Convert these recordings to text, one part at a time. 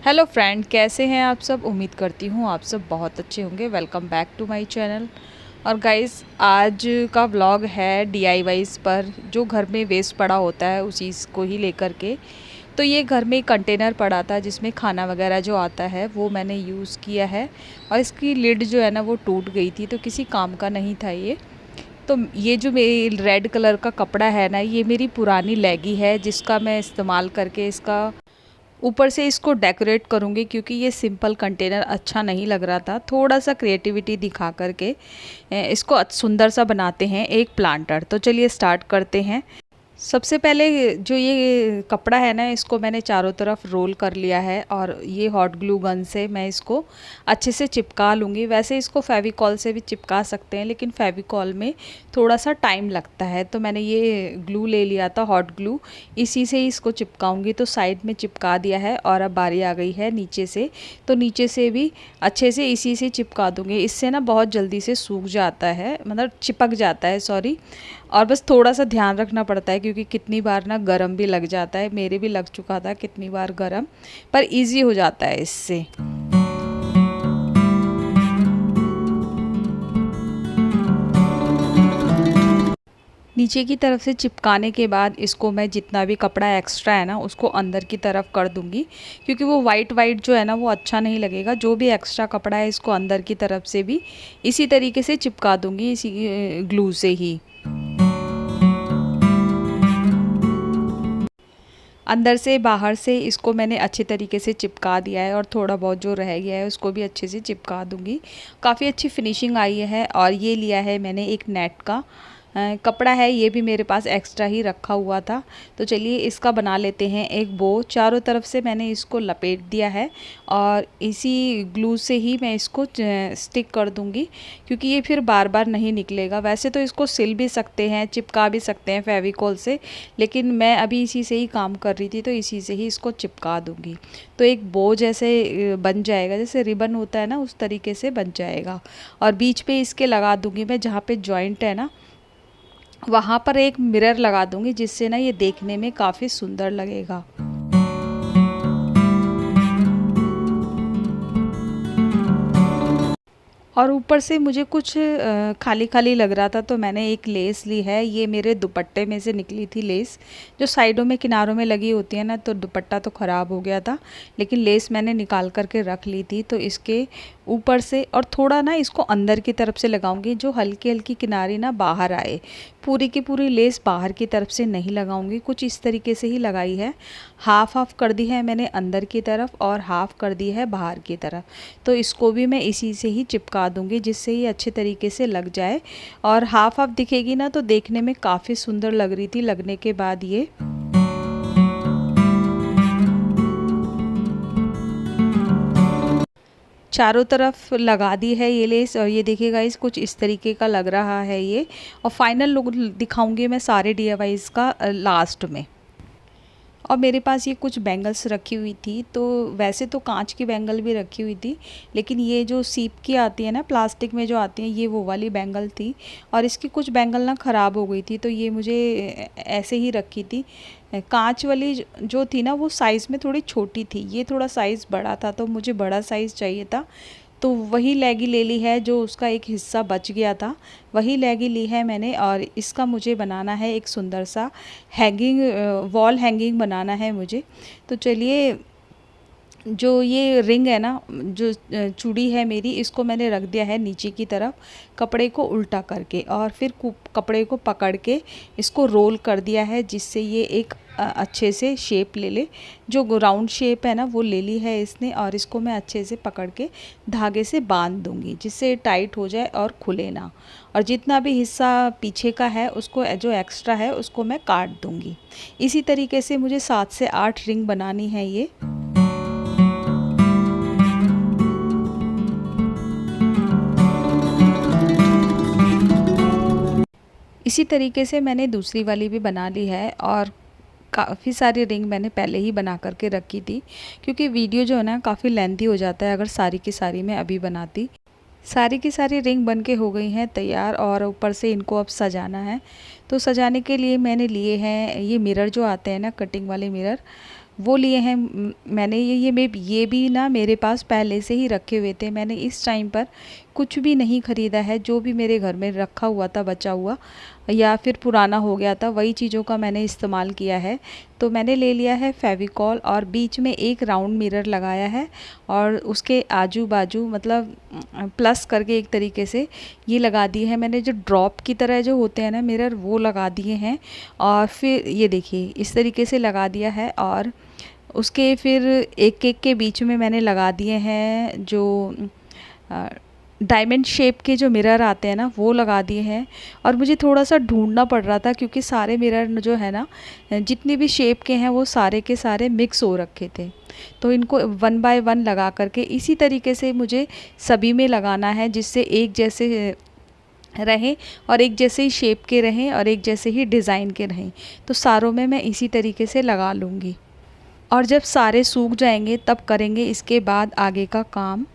Hello friend, कैसे हैं आप सब। उम्मीद करती हूँ आप सब बहुत अच्छे होंगे। Welcome back to my channel. और गाइस, आज का व्लॉग है डीआईवाईज़ पर, जो घर में वेस्ट पड़ा होता है उसी को ही लेकर के। तो ये घर में एक कंटेनर पड़ा था जिसमें खाना वगैरह जो आता है वो मैंने यूज़ किया है, और इसकी लिड जो है ना वो टूट गई थी, तो किसी काम का नहीं था ये। तो ये जो मेरी रेड कलर का कपड़ा है ना, ये मेरी पुरानी लेगी है जिसका मैं इस्तेमाल करके इसका ऊपर से इसको डेकोरेट करूँगी, क्योंकि ये सिंपल कंटेनर अच्छा नहीं लग रहा था। थोड़ा सा क्रिएटिविटी दिखा करके इसको सुंदर सा बनाते हैं एक प्लांटर। तो चलिए स्टार्ट करते हैं। सबसे पहले जो ये कपड़ा है ना, इसको मैंने चारों तरफ रोल कर लिया है, और ये हॉट ग्लू गन से मैं इसको अच्छे से चिपका लूँगी। वैसे इसको फेविकॉल से भी चिपका सकते हैं, लेकिन फेविकॉल में थोड़ा सा टाइम लगता है। तो मैंने ये ग्लू ले लिया था, हॉट ग्लू, इसी से ही इसको चिपकाऊंगी। तो साइड में चिपका दिया है, और अब बारी आ गई है नीचे से। तो नीचे से भी अच्छे से इसी से चिपका दूँगी। इससे ना बहुत जल्दी से सूख जाता है, मतलब चिपक जाता है, सॉरी। और बस थोड़ा सा ध्यान रखना पड़ता है, क्योंकि कितनी बार ना गरम भी लग जाता है। मेरे भी लग चुका था कितनी बार गरम, पर इजी हो जाता है इससे। नीचे की तरफ से चिपकाने के बाद इसको मैं जितना भी कपड़ा एक्स्ट्रा है ना उसको अंदर की तरफ कर दूंगी, क्योंकि वो वाइट वाइट जो है ना वो अच्छा नहीं लगेगा। जो भी एक्स्ट्रा कपड़ा है इसको अंदर की तरफ से भी इसी तरीके से चिपका दूंगी, इसी ग्लू से ही। अंदर से बाहर से इसको मैंने अच्छे तरीके से चिपका दिया है, और थोड़ा बहुत जो रह गया है उसको भी अच्छे से चिपका दूंगी। काफ़ी अच्छी फिनिशिंग आई है। और ये लिया है मैंने एक नेट का कपड़ा है, ये भी मेरे पास एक्स्ट्रा ही रखा हुआ था। तो चलिए इसका बना लेते हैं एक बो। चारों तरफ से मैंने इसको लपेट दिया है, और इसी ग्लू से ही मैं इसको स्टिक कर दूंगी, क्योंकि ये फिर बार बार नहीं निकलेगा। वैसे तो इसको सिल भी सकते हैं, चिपका भी सकते हैं फेविकॉल से, लेकिन मैं अभी इसी से ही काम कर रही थी, तो इसी से ही इसको चिपका दूंगी। तो एक बो जैसे बन जाएगा, जैसे रिबन होता है ना उस तरीके से बन जाएगा। और बीच पे इसके लगा दूंगी मैं, जहाँ पे जॉइंट है ना वहाँ पर एक मिरर लगा दूंगी, जिससे ना ये देखने में काफ़ी सुंदर लगेगा। और ऊपर से मुझे कुछ खाली खाली लग रहा था, तो मैंने एक लेस ली है। ये मेरे दुपट्टे में से निकली थी लेस, जो साइडों में किनारों में लगी होती है ना, तो दुपट्टा तो ख़राब हो गया था, लेकिन लेस मैंने निकाल करके रख ली थी। तो इसके ऊपर से और थोड़ा ना इसको अंदर की तरफ से लगाऊंगी, जो हल्की हल्की किनारी ना बाहर आए। पूरी की पूरी लेस बाहर की तरफ से नहीं लगाऊंगी, कुछ इस तरीके से ही लगाई है। हाफ हाफ कर दी है मैंने अंदर की तरफ, और हाफ कर दी है बाहर की तरफ। तो इसको भी मैं इसी से ही चिपका दूंगी, जिससे ये अच्छे तरीके से लग जाए। और हाफ हाफ दिखेगी ना, तो देखने में काफ़ी सुंदर लग रही थी लगने के बाद ये। चारों तरफ लगा दी है ये लेस, और ये देखिएगा इस कुछ इस तरीके का लग रहा है ये। और फाइनल लुक दिखाऊंगी मैं सारे डीआईवाईज़ का लास्ट में। और मेरे पास ये कुछ बैंगल्स रखी हुई थी, तो वैसे तो कांच की बैंगल भी रखी हुई थी, लेकिन ये जो सीप की आती है ना, प्लास्टिक में जो आती है, ये वो वाली बैंगल थी। और इसकी कुछ बैंगल ना ख़राब हो गई थी, तो ये मुझे ऐसे ही रखी थी। कांच वाली जो थी ना वो साइज़ में थोड़ी छोटी थी, ये थोड़ा साइज़ बड़ा था, तो मुझे बड़ा साइज़ चाहिए था। तो वही लेगी ले ली है, जो उसका एक हिस्सा बच गया था वही लेगी ली है मैंने। और इसका मुझे बनाना है एक सुंदर सा हैंगिंग, वॉल हैंगिंग बनाना है मुझे। तो चलिए, जो ये रिंग है ना, जो चूड़ी है मेरी, इसको मैंने रख दिया है नीचे की तरफ कपड़े को उल्टा करके, और फिर कपड़े को पकड़ के इसको रोल कर दिया है, जिससे ये एक अच्छे से शेप ले ले। जो राउंड शेप है ना वो ले ली है इसने, और इसको मैं अच्छे से पकड़ के धागे से बांध दूंगी, जिससे टाइट हो जाए और खुले ना। और जितना भी हिस्सा पीछे का है उसको, जो एक्स्ट्रा है उसको मैं काट दूंगी। इसी तरीके से मुझे 7 से 8 रिंग बनानी है ये। इसी तरीके से मैंने दूसरी वाली भी बना ली है, और काफ़ी सारी रिंग मैंने पहले ही बना करके रखी थी, क्योंकि वीडियो जो है ना काफ़ी लेंथी हो जाता है अगर सारी की सारी मैं अभी बनाती। सारी की सारी रिंग बन के हो गई हैं तैयार, और ऊपर से इनको अब सजाना है। तो सजाने के लिए मैंने लिए हैं ये मिरर जो आते हैं ना, कटिंग वाले मिरर, वो लिए हैं मैंने। ये भी ना मेरे पास पहले से ही रखे हुए थे। मैंने इस टाइम पर कुछ भी नहीं ख़रीदा है। जो भी मेरे घर में रखा हुआ था बचा हुआ या फिर पुराना हो गया था, वही चीज़ों का मैंने इस्तेमाल किया है। तो मैंने ले लिया है फेविकॉल और बीच में एक राउंड मिरर लगाया है और उसके आजू बाजू मतलब प्लस करके एक तरीके से ये लगा दिए हैं मैंने। जो ड्रॉप की तरह जो होते हैं ना मिरर, वो लगा दिए हैं। और फिर ये देखिए इस तरीके से लगा दिया है और उसके फिर एक एक के बीच में मैंने लगा दिए हैं जो डायमंड शेप के जो मिरर आते हैं ना, वो लगा दिए हैं। और मुझे थोड़ा सा ढूंढना पड़ रहा था क्योंकि सारे मिरर जो है ना, जितने भी शेप के हैं वो सारे के सारे मिक्स हो रखे थे। तो इनको वन बाय वन लगा करके इसी तरीके से मुझे सभी में लगाना है, जिससे एक जैसे रहें और एक जैसे ही शेप के रहें और एक जैसे ही डिज़ाइन के रहें। तो सारों में मैं इसी तरीके से लगा लूँगी और जब सारे सूख जाएंगे तब करेंगे इसके बाद आगे का काम।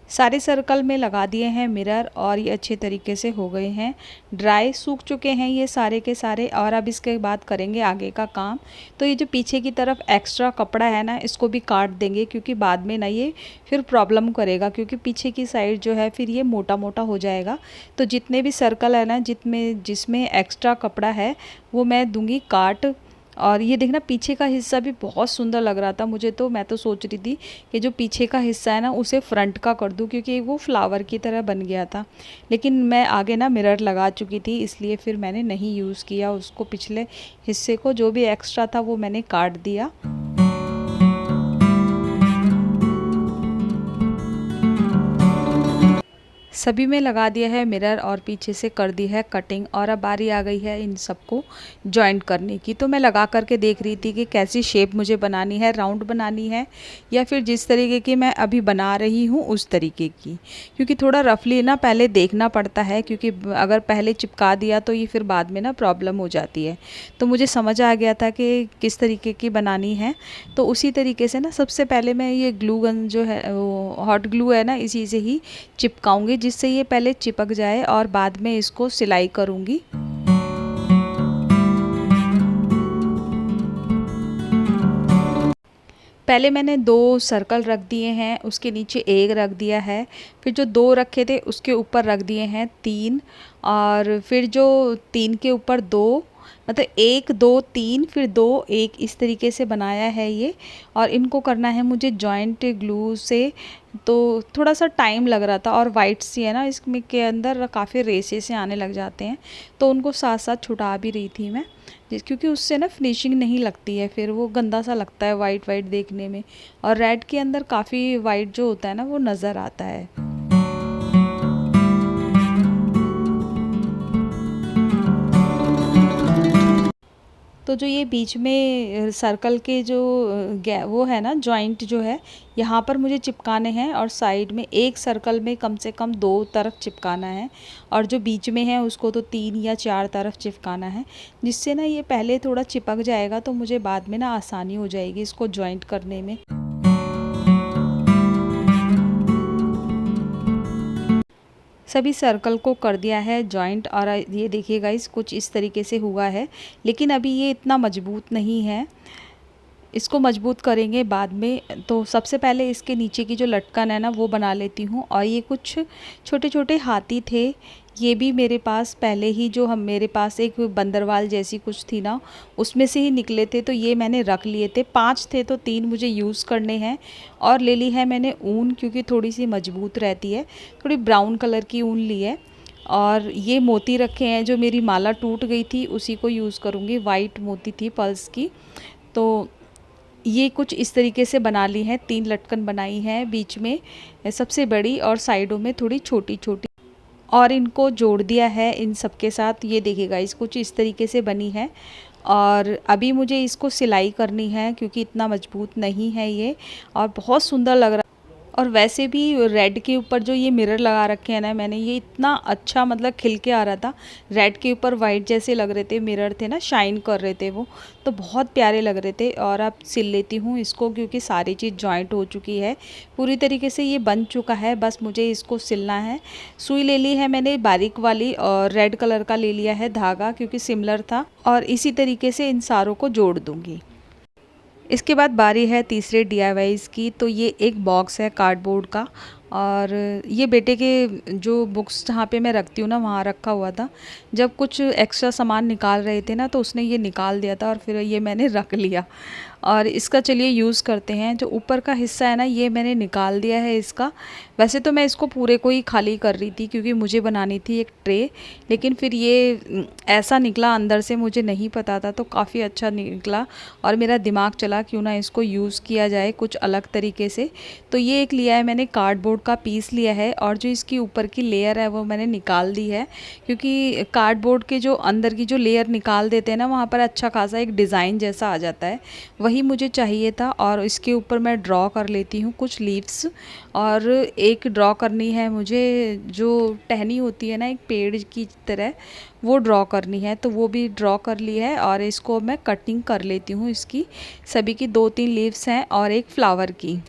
सारे सर्कल में लगा दिए हैं मिरर और ये अच्छे तरीके से हो गए हैं ड्राई, सूख चुके हैं ये सारे के सारे। और अब इसके बाद करेंगे आगे का काम। तो ये जो पीछे की तरफ एक्स्ट्रा कपड़ा है ना, इसको भी काट देंगे क्योंकि बाद में ना ये फिर प्रॉब्लम करेगा, क्योंकि पीछे की साइड जो है फिर ये मोटा मोटा हो जाएगा। तो जितने भी सर्कल है ना जिसमें एक्स्ट्रा कपड़ा है वो मैं दूंगी काट। और ये देखना पीछे का हिस्सा भी बहुत सुंदर लग रहा था मुझे। तो मैं तो सोच रही थी कि जो पीछे का हिस्सा है ना उसे फ्रंट का कर दूं, क्योंकि वो फ्लावर की तरह बन गया था। लेकिन मैं आगे ना मिरर लगा चुकी थी, इसलिए फिर मैंने नहीं यूज़ किया उसको। पिछले हिस्से को जो भी एक्स्ट्रा था वो मैंने काट दिया। सभी में लगा दिया है मिरर और पीछे से कर दी है कटिंग। और अब बारी आ गई है इन सबको जॉइंट करने की। तो मैं लगा करके देख रही थी कि कैसी शेप मुझे बनानी है, राउंड बनानी है या फिर जिस तरीके की मैं अभी बना रही हूँ उस तरीके की। क्योंकि थोड़ा रफली ना पहले देखना पड़ता है, क्योंकि अगर पहले चिपका दिया तो ये फिर बाद में ना प्रॉब्लम हो जाती है। तो मुझे समझ आ गया था कि किस तरीके की बनानी है। तो उसी तरीके से ना सबसे पहले मैं ये ग्लू गन जो है वो हॉट ग्लू है ना, इसी से ही चिपकाऊंगी, जिससे ये पहले चिपक जाए और बाद में इसको सिलाई करूंगी। पहले मैंने 2 सर्कल रख दिए हैं, उसके नीचे एक रख दिया है, फिर जो 2 रखे थे उसके ऊपर रख दिए हैं 3, और फिर जो 3 के ऊपर 2, मतलब 1 2 3 फिर 2 1, इस तरीके से बनाया है ये। और इनको करना है मुझे जॉइंट ग्लू से। तो थोड़ा सा टाइम लग रहा था और वाइट सी है ना इसमें के अंदर काफ़ी रेसे से आने लग जाते हैं, तो उनको साथ साथ छुटा भी रही थी मैं, क्योंकि उससे ना फिनिशिंग नहीं लगती है, फिर वो गंदा सा लगता है वाइट वाइट देखने में। और रेड के अंदर काफ़ी वाइट जो होता है ना वो नज़र आता है। तो जो ये बीच में सर्कल के जो वो है ना जॉइंट जो है, यहाँ पर मुझे चिपकाने हैं और साइड में एक सर्कल में कम से कम 2 तरफ चिपकाना है, और जो बीच में है उसको तो 3 या 4 तरफ चिपकाना है, जिससे ना ये पहले थोड़ा चिपक जाएगा तो मुझे बाद में ना आसानी हो जाएगी इसको जॉइंट करने में। सभी सर्कल को कर दिया है जॉइंट। और ये देखिए गाइस कुछ इस तरीके से हुआ है, लेकिन अभी ये इतना मजबूत नहीं है, इसको मजबूत करेंगे बाद में। तो सबसे पहले इसके नीचे की जो लटकन है ना वो बना लेती हूँ। और ये कुछ छोटे छोटे हाथी थे, ये भी मेरे पास पहले ही मेरे पास एक बंदरवाल जैसी कुछ थी ना, उसमें से ही निकले थे, तो ये मैंने रख लिए थे। 5 थे तो 3 मुझे यूज़ करने हैं। और ले ली है मैंने ऊन, क्योंकि थोड़ी सी मजबूत रहती है, थोड़ी ब्राउन कलर की ऊन ली है। और ये मोती रखे हैं, जो मेरी माला टूट गई थी उसी को यूज़ करूँगी, वाइट मोती थी पर्ल्स की। तो ये कुछ इस तरीके से बना ली हैं, 3 लटकन बनाई हैं, बीच में सबसे बड़ी और साइडों में थोड़ी छोटी छोटी, और इनको जोड़ दिया है इन सब के साथ। ये देखिएगा इस कुछ इस तरीके से बनी है। और अभी मुझे इसको सिलाई करनी है, क्योंकि इतना मजबूत नहीं है ये और बहुत सुंदर लग रहा है। और वैसे भी रेड के ऊपर जो ये मिरर लगा रखे हैं ना मैंने, ये इतना अच्छा मतलब खिल के आ रहा था। रेड के ऊपर वाइट जैसे लग रहे थे, मिरर थे ना, शाइन कर रहे थे वो, तो बहुत प्यारे लग रहे थे। और अब सिल लेती हूँ इसको क्योंकि सारी चीज़ जॉइंट हो चुकी है, पूरी तरीके से ये बन चुका है, बस मुझे इसको सिलना है। सुई ले ली है मैंने बारीक वाली, और रेड कलर का ले लिया है धागा क्योंकि सिमिलर था, और इसी तरीके से इन सारों को जोड़ दूँगी। इसके बाद बारी है तीसरे डीआईवाईज़ की। तो ये एक बॉक्स है कार्डबोर्ड का, और ये बेटे के जो बुक्स जहाँ पे मैं रखती हूँ ना वहाँ रखा हुआ था। जब कुछ एक्स्ट्रा सामान निकाल रहे थे ना तो उसने ये निकाल दिया था और फिर ये मैंने रख लिया। और इसका चलिए यूज़ करते हैं। जो ऊपर का हिस्सा है ना ये मैंने निकाल दिया है इसका। वैसे तो मैं इसको पूरे को ही खाली कर रही थी क्योंकि मुझे बनानी थी एक ट्रे, लेकिन फिर ये ऐसा निकला अंदर से, मुझे नहीं पता था, तो काफ़ी अच्छा निकला और मेरा दिमाग चला क्यों ना इसको यूज़ किया जाए कुछ अलग तरीके से। तो ये एक लिया है मैंने, कार्डबोर्ड का पीस लिया है, और जो इसकी ऊपर की लेयर है वो मैंने निकाल दी है क्योंकि कार्डबोर्ड के जो अंदर की जो लेयर निकाल देते हैं ना वहाँ पर अच्छा खासा एक डिज़ाइन जैसा आ जाता है, वही मुझे चाहिए था। और इसके ऊपर मैं ड्रॉ कर लेती हूँ कुछ लीव्स, और एक ड्रॉ करनी है मुझे जो टहनी होती है ना एक पेड़ की तरह, वो ड्रॉ करनी है, तो वो भी ड्रॉ कर ली है। और इसको मैं कटिंग कर लेती हूँ इसकी, सभी की 2-3 लीव्स हैं और एक फ्लावर की।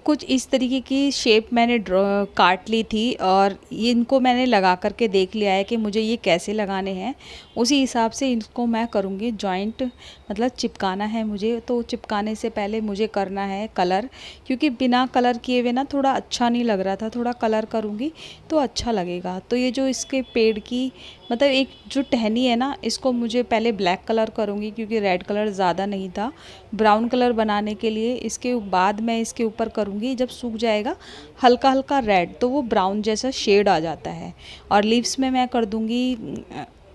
कुछ इस तरीके की शेप मैंने काट ली थी, और ये इनको मैंने लगा करके देख लिया है कि मुझे ये कैसे लगाने हैं। उसी हिसाब से इनको मैं करूँगी जॉइंट, मतलब चिपकाना है मुझे। तो चिपकाने से पहले मुझे करना है कलर, क्योंकि बिना कलर किए हुए ना थोड़ा अच्छा नहीं लग रहा था, थोड़ा कलर करूँगी तो अच्छा लगेगा। तो ये जो इसके पेड़ की मतलब एक जो टहनी है ना, इसको मुझे पहले ब्लैक कलर करूँगी क्योंकि रेड कलर ज़्यादा नहीं था, ब्राउन कलर बनाने के लिए। इसके बाद मैं इसके ऊपर करूँगी, जब सूख जाएगा हल्का हल्का रेड, तो वो ब्राउन जैसा शेड आ जाता है। और लीव्स में मैं कर दूँगी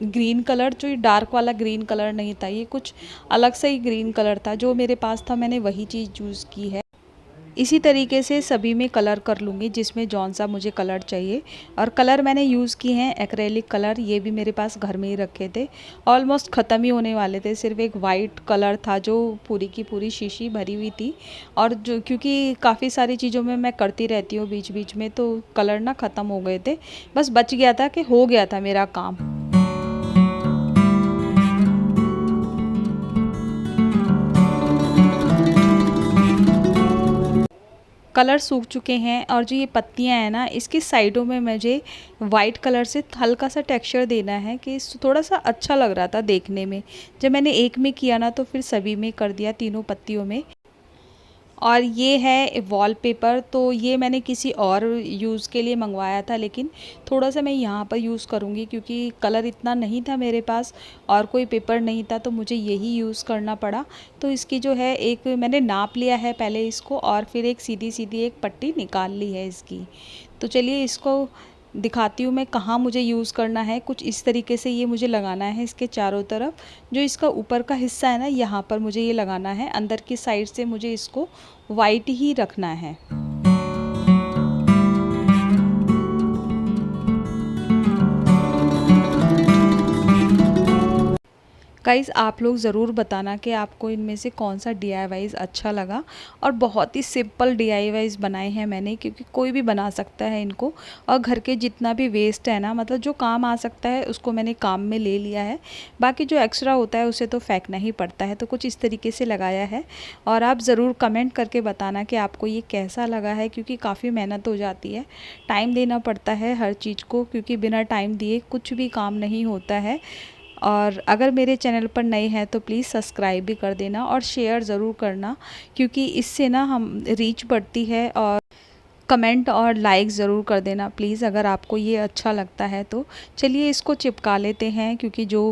ग्रीन कलर, जो ये डार्क वाला ग्रीन कलर नहीं था, ये कुछ अलग से ही ग्रीन कलर था, जो मेरे पास था मैंने वही चीज़ चूज़ की है। इसी तरीके से सभी में कलर कर लूँगी जिसमें जौन सा मुझे कलर चाहिए। और कलर मैंने यूज़ किए हैं एक्रेलिक कलर, ये भी मेरे पास घर में ही रखे थे, ऑलमोस्ट ख़त्म ही होने वाले थे। सिर्फ एक वाइट कलर था जो पूरी की पूरी शीशी भरी हुई थी, और जो क्योंकि काफ़ी सारी चीज़ों में मैं करती रहती हूँ बीच बीच में, तो कलर ना ख़त्म हो गए थे, बस बच गया था कि हो गया था मेरा काम। कलर सूख चुके हैं, और जो ये पत्तियां हैं ना इसकी साइडों में मुझे वाइट कलर से हल्का सा टेक्सचर देना है कि थोड़ा सा अच्छा लग रहा था देखने में। जब मैंने एक में किया ना तो फिर सभी में कर दिया, तीनों पत्तियों में। और ये है वॉलपेपर, तो ये मैंने किसी और यूज़ के लिए मंगवाया था, लेकिन थोड़ा सा मैं यहाँ पर यूज़ करूँगी क्योंकि कलर इतना नहीं था मेरे पास और कोई पेपर नहीं था, तो मुझे यही यूज़ करना पड़ा। तो इसकी जो है एक मैंने नाप लिया है पहले इसको, और फिर एक सीधी सीधी एक पट्टी निकाल ली है इसकी। तो चलिए इसको दिखाती हूँ मैं कहाँ मुझे यूज़ करना है। कुछ इस तरीके से ये मुझे लगाना है इसके चारों तरफ। जो इसका ऊपर का हिस्सा है ना यहाँ पर मुझे ये लगाना है, अंदर की साइड से मुझे इसको वाइट ही रखना है। गाइज़ आप लोग ज़रूर बताना कि आपको इनमें से कौन सा डीआईवाईज़ अच्छा लगा। और बहुत ही सिंपल डीआईवाईज़ बनाए हैं मैंने, क्योंकि कोई भी बना सकता है इनको। और घर के जितना भी वेस्ट है ना, मतलब जो काम आ सकता है उसको मैंने काम में ले लिया है, बाकी जो एक्स्ट्रा होता है उसे तो फेंकना ही पड़ता है। तो कुछ इस तरीके से लगाया है, और आप ज़रूर कमेंट करके बताना कि आपको ये कैसा लगा है, क्योंकि काफ़ी मेहनत हो जाती है, टाइम देना पड़ता है हर चीज़ को, क्योंकि बिना टाइम दिए कुछ भी काम नहीं होता है। और अगर मेरे चैनल पर नए हैं तो प्लीज़ सब्सक्राइब भी कर देना और शेयर ज़रूर करना, क्योंकि इससे ना हम रीच बढ़ती है। और कमेंट और लाइक ज़रूर कर देना प्लीज़ अगर आपको ये अच्छा लगता है तो। चलिए इसको चिपका लेते हैं, क्योंकि जो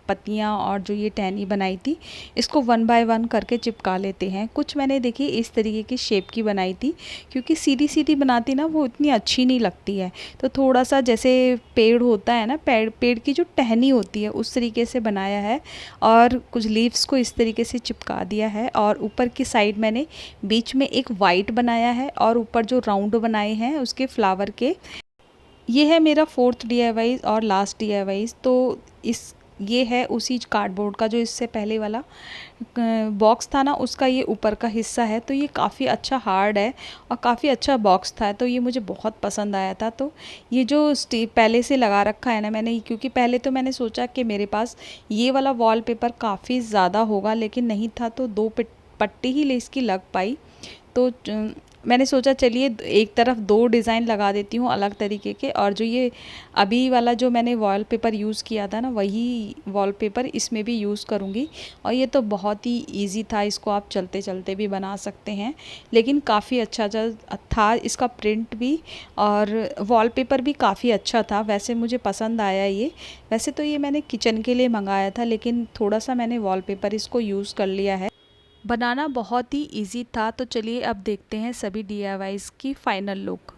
पत्तियाँ और जो ये टहनी बनाई थी इसको 1 बाय 1 करके चिपका लेते हैं। कुछ मैंने देखिए इस तरीके की शेप की बनाई थी, क्योंकि सीधी सीधी बनाती ना वो इतनी अच्छी नहीं लगती है। तो थोड़ा सा जैसे पेड़ होता है ना, पेड़ की जो टहनी होती है उस तरीके से बनाया है और कुछ लीव्स को इस तरीके से चिपका दिया है। और ऊपर की साइड मैंने बीच में एक वाइट बनाया है और ऊपर जो राउंड बनाए हैं उसके फ्लावर के। ये है मेरा 4th DIY और लास्ट DIY। तो इस ये है उसी कार्डबोर्ड का जो इससे पहले वाला बॉक्स था ना, उसका ये ऊपर का हिस्सा है। तो ये काफ़ी अच्छा हार्ड है और काफ़ी अच्छा बॉक्स था, तो ये मुझे बहुत पसंद आया था। तो ये जो पहले से लगा रखा है ना मैंने, क्योंकि पहले तो मैंने सोचा कि मेरे पास ये वाला वॉलपेपर काफ़ी ज़्यादा होगा, लेकिन नहीं था, तो 2 पट्टी ही इसकी लग पाई। तो मैंने सोचा चलिए एक तरफ 2 डिज़ाइन लगा देती हूँ अलग तरीके के, और जो ये अभी वाला जो मैंने वॉलपेपर यूज़ किया था ना, वही वॉलपेपर इसमें भी यूज़ करूँगी। और ये तो बहुत ही इजी था, इसको आप चलते चलते भी बना सकते हैं, लेकिन काफ़ी अच्छा था इसका प्रिंट भी, और वॉलपेपर भी काफ़ी अच्छा था। वैसे मुझे पसंद आया ये। वैसे तो ये मैंने किचन के लिए मंगाया था, लेकिन थोड़ा सा मैंने वॉलपेपर इसको यूज़ कर लिया है। बनाना बहुत ही इजी था। तो चलिए अब देखते हैं सभी DIYs की फाइनल लुक।